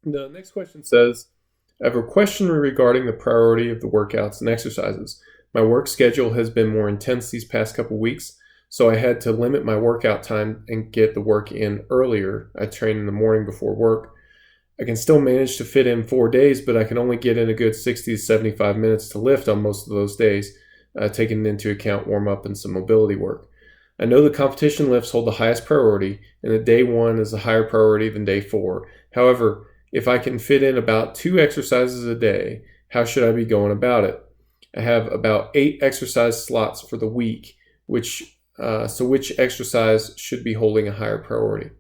The next question says, I have a question regarding the priority of the workouts and exercises. My work schedule has been more intense these past couple weeks, so I had to limit my workout time and get the work in earlier. I train in the morning before work. I can still manage to fit in 4 days, but I can only get in a good 60 to 75 minutes to lift on most of those days, taking into account warm up and some mobility work. I know the competition lifts hold the highest priority, and that day one is a higher priority than day four. However, if I can fit in about 2 exercises a day, how should I be going about it? I have about 8 exercise slots for the week, which exercise should be holding a higher priority?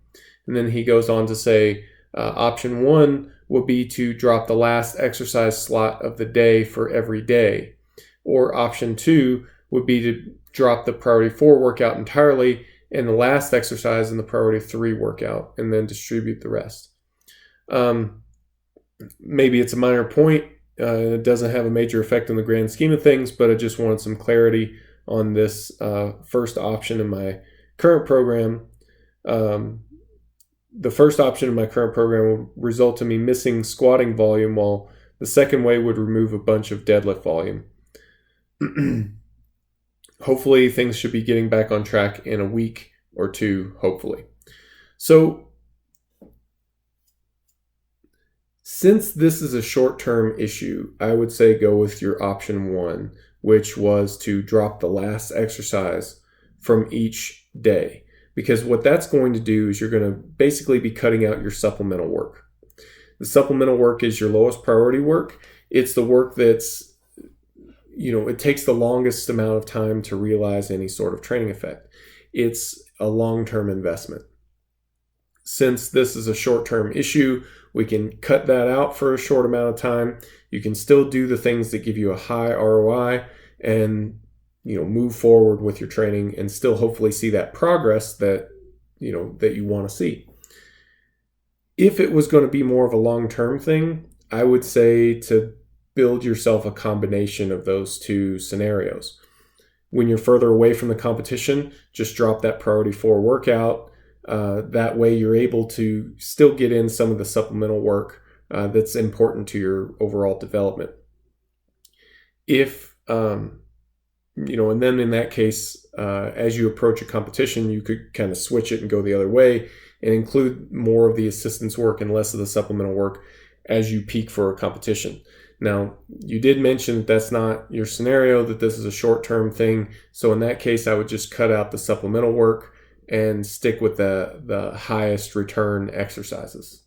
And then he goes on to say, option one would be to drop the last exercise slot of the day for every day. Or option two would be to drop the priority 4 workout entirely and the last exercise in the priority 3 workout, and then distribute the rest. Maybe it's a minor point, and it doesn't have a major effect in the grand scheme of things, but I just wanted some clarity on this first option in my current program. The first option in my current program would result in me missing squatting volume, while the second way would remove a bunch of deadlift volume. Hopefully things should be getting back on track in a week or two, hopefully. So since this is a short-term issue, I would say go with your option one, which was to drop the last exercise from each day. Because what that's going to do is you're going to basically be cutting out your supplemental work. The supplemental work is your lowest priority work. It's the work that's, it takes the longest amount of time to realize any sort of training effect. It's a long-term investment. Since this is a short-term issue, we can cut that out for a short amount of time. You can still do the things that give you a high ROI and move forward with your training and still hopefully see that progress that you want to see. If it was going to be more of a long-term thing, I would say to build yourself a combination of those two scenarios. When you're further away from the competition, just drop that priority 4 workout. That way you're able to still get in some of the supplemental work that's important to your overall development. And then in that case, as you approach a competition, you could kind of switch it and go the other way and include more of the assistance work and less of the supplemental work as you peak for a competition. Now, you did mention that that's not your scenario, that this is a short-term thing. So in that case, I would just cut out the supplemental work and stick with the highest return exercises.